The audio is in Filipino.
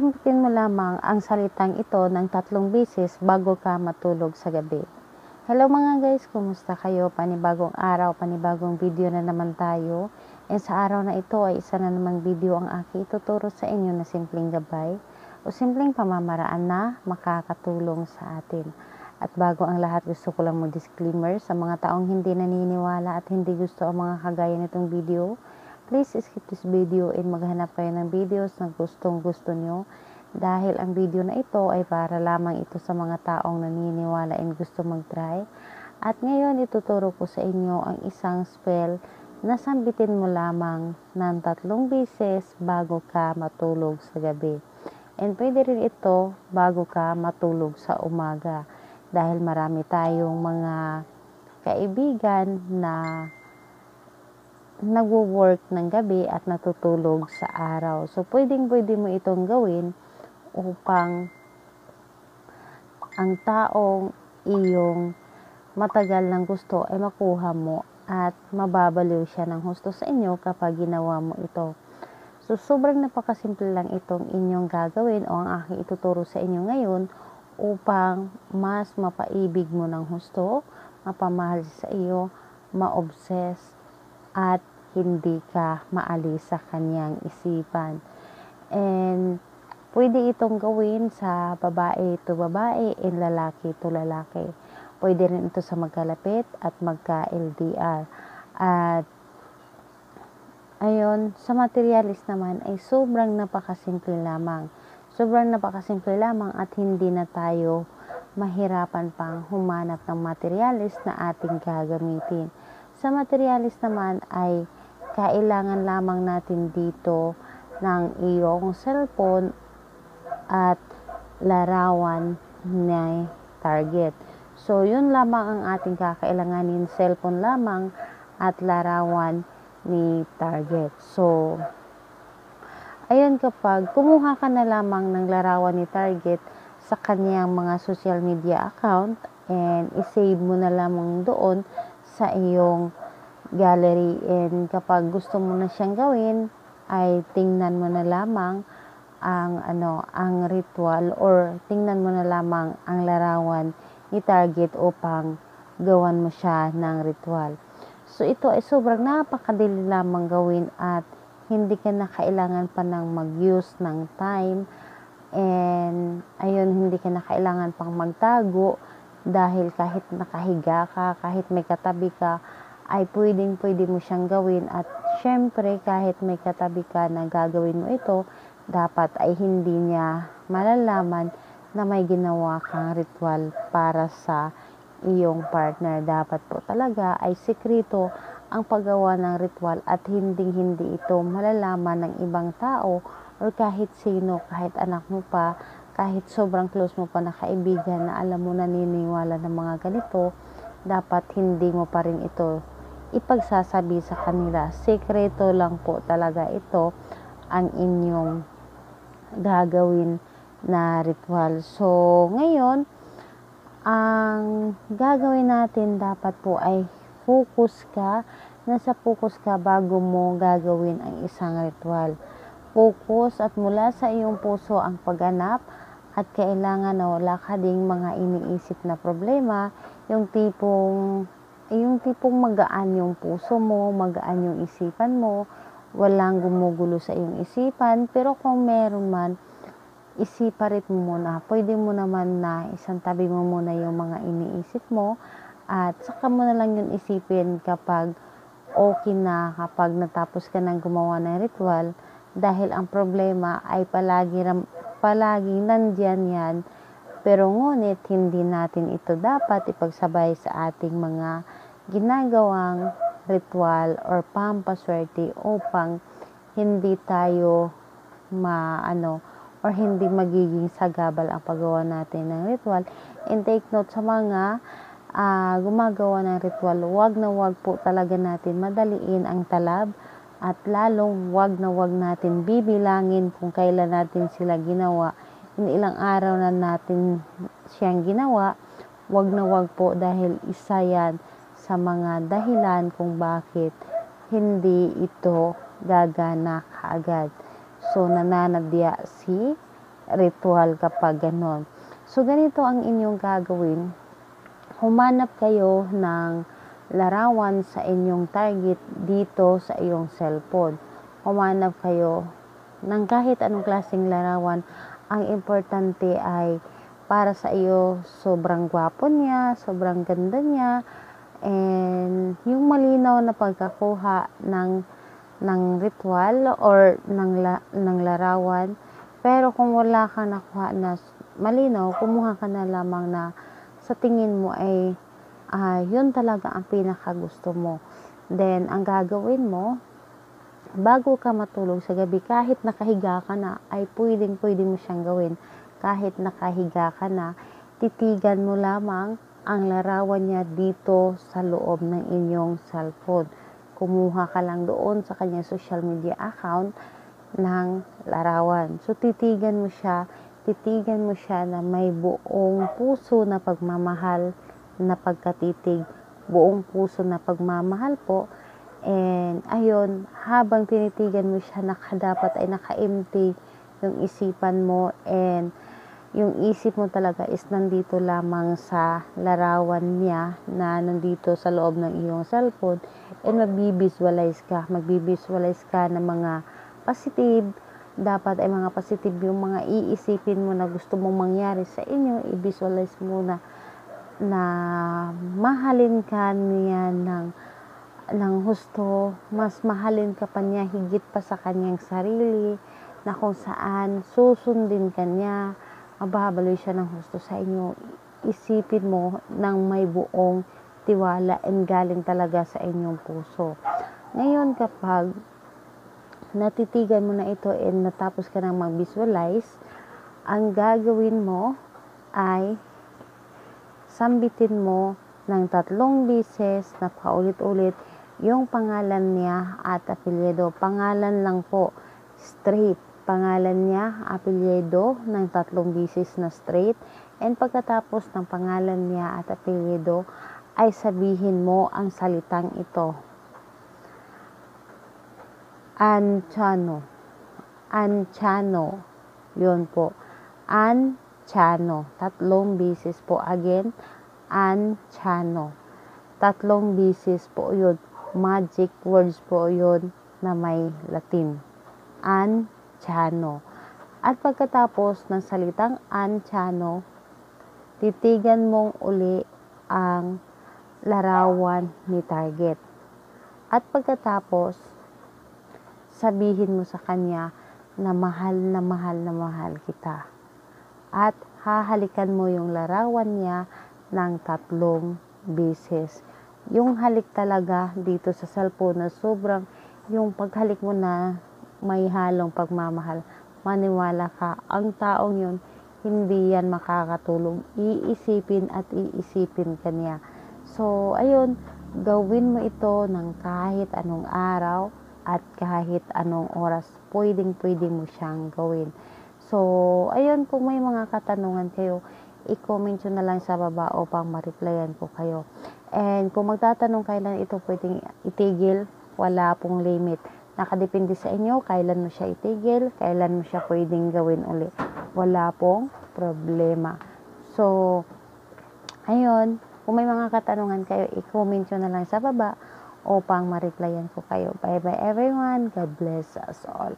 Sasamputin mo lamang ang salitang ito ng 3 beses bago ka matulog sa gabi. Hello mga guys, kumusta kayo? Panibagong araw, panibagong video na naman tayo. And sa araw na ito ay isa na namang video ang aking ituturo sa inyo na simpleng gabay o simpleng pamamaraan na makakatulong sa atin. At bago ang lahat, gusto ko lang mag-disclaimer sa mga taong hindi naniniwala at hindi gusto ang mga kagaya nitong video. Please skip this video and maghanap kayo ng videos na gustong-gusto nyo dahil ang video na ito ay para lamang ito sa mga taong naniniwala and gusto mag-try. At ngayon ituturo ko sa inyo ang isang spell na sambitin mo lamang ng 3 beses bago ka matulog sa gabi. And pwede rin ito bago ka matulog sa umaga dahil marami tayong mga kaibigan na nagwo-work ng gabi at natutulog sa araw. So, pwede mo itong gawin upang ang taong iyong matagal ng gusto ay makuha mo at mababaliw siya ng husto sa inyo kapag ginawa mo ito. So, sobrang napakasimple lang itong inyong gagawin o ang aking ituturo sa inyo ngayon upang mas mapaibig mo ng husto, mapamahal sa iyo, ma-obsess, at hindi ka maalis sa kanyang isipan. And pwede itong gawin sa babae to babae and lalaki to lalaki. Pwede rin ito sa magkalapit at magka-LDR. At ayun, sa materialis naman ay sobrang napakasimple lamang. Sobrang napakasimple lamang at hindi na tayo mahirapan pang humanap ng materialis na ating gagamitin. Sa materialis naman ay kailangan lamang natin dito ng iyong cellphone at larawan na target. So, yun lamang ang ating kakailanganin, cellphone lamang at larawan ni target. So, ayun, kapag kumuha ka na lamang ng larawan ni target sa kanyang mga social media account and isave mo na lamang doon sa iyong gallery, and kapag gusto mo na siyang gawin ay tingnan mo na lamang ang ritual or tingnan mo na lamang ang larawan ni target upang gawan mo siya ng ritual. So ito ay sobrang napakadali lamang gawin at hindi ka na kailangan pa ng mag-use ng time, and ayun, hindi ka na kailangan pang magtago dahil kahit nakahiga ka, kahit may katabi ka, ay pwede mo siyang gawin. At syempre, kahit may katabi ka na gagawin mo ito, dapat ay hindi niya malalaman na may ginawa kang ritual para sa iyong partner. Dapat po talaga ay sekreto ang paggawa ng ritual at hindi ito malalaman ng ibang tao or kahit sino, kahit anak mo pa, kahit sobrang close mo pa na kaibigan na alam mo naniniwala ng mga ganito, dapat hindi mo pa rin ito ipagsasabi sa kanila. Sekreto lang po talaga ito ang inyong gagawin na ritual. So, ngayon, ang gagawin natin dapat po ay nasa focus ka bago mo gagawin ang isang ritual. Focus at mula sa iyong puso ang pagganap at kailangan na wala ka ding mga iniisip na problema, yung tipong magaan yung puso mo, magaan yung isipan mo, walang gumugulo sa iyong isipan. Pero kung meron man, isiparit mo muna. Pwede mo naman na isang tabi mo muna yung mga iniisip mo at saka mo na lang yung isipin kapag okay na, kapag natapos ka ng gumawa ng ritual, dahil ang problema ay palagi nandyan yan. Pero ngunit hindi natin ito dapat ipagsabay sa ating mga ginagawang ritual or pampaswerte upang hindi tayo or hindi magiging sagabal ang paggawa natin ng ritual. And take note sa mga gumagawa ng ritual, wag po talaga natin madaliin ang talab at lalong wag natin bibilangin kung kailan natin sila ginawa. Ilang araw na natin siyang ginawa, wag po dahil isa yan sa mga dahilan kung bakit hindi ito gagana kaagad. So, nananadya si ritual kapag ganon. So, ganito ang inyong gagawin. Humanap kayo ng larawan sa inyong target dito sa iyong cellphone. Humanap kayo ng kahit anong klaseng larawan. Ang importante ay para sa iyo, sobrang gwapo niya, sobrang ganda niya, and yung malinaw na pagkakuha ng ritual or ng larawan. Pero kung wala kang nakuha na malinaw, kumuha ka na lamang na sa tingin mo ay yun talaga ang pinakagusto mo. Then, ang gagawin mo, bago ka matulog sa gabi, kahit nakahiga ka na, ay pwede mo siyang gawin. Kahit nakahiga ka na, titigan mo lamang ang larawan niya dito sa loob ng inyong cellphone. Kumuha ka lang doon sa kanyang social media account ng larawan. So, titigan mo siya na may buong puso na pagmamahal na pagkatitig. Buong puso na pagmamahal po. And, ayun, habang tinitigan mo siya, dapat ay naka-empty yung isipan mo, and yung isip mo talaga is nandito lamang sa larawan niya na nandito sa loob ng iyong cellphone, and magbivisualize ka ng mga positive. Dapat ay mga positive yung mga iisipin mo na gusto mong mangyari sa inyo. I-visualize mo na mahalin ka niya ng husto, mas mahalin ka pa niya higit pa sa kanyang sarili, na kung saan susundin ka niya, mababaloy siya ng husto sa inyo. Isipin mo ng may buong tiwala and galing talaga sa inyong puso. Ngayon, kapag natitigan mo na ito and natapos ka nang mag-visualize, ang gagawin mo ay sambitin mo ng 3 beses na paulit-ulit yung pangalan niya at apelyido. Pangalan lang po, straight. Pangalan niya, apelyido ng 3 beses na straight. And pagkatapos ng pangalan niya at apelyido, ay sabihin mo ang salitang ito. Anchano. Yun po. Anchano. 3 beses po. Again, Anchano. 3 beses po yun. Magic words po yun na may Latin. Anchano. At pagkatapos ng salitang Anchano, titigan mong uli ang larawan ni target. At pagkatapos, sabihin mo sa kanya na mahal kita. At hahalikan mo yung larawan niya ng 3 beses. Yung halik talaga dito sa cellphone na sobrang, yung paghalik mo na may halong pagmamahal. Maniwala ka, ang taong yun, hindi yan makakatulog. Iisipin ka niya. So, ayun, gawin mo ito ng kahit anong araw at kahit anong oras. Pwede mo siyang gawin. So, ayun, kung may mga katanungan kayo, i-comment nyo na lang sa baba upang ma-replyan ko kayo. And kung magtatanong kailan ito pwedeng itigil, wala pong limit. Nakadepende sa inyo, kailan mo siya itigil, kailan mo siya pwedeng gawin uli. Wala pong problema. So, ayun, kung may mga katanungan kayo, i-comment nyo na lang sa baba upang ma-replyan ko kayo. Bye-bye everyone. God bless us all.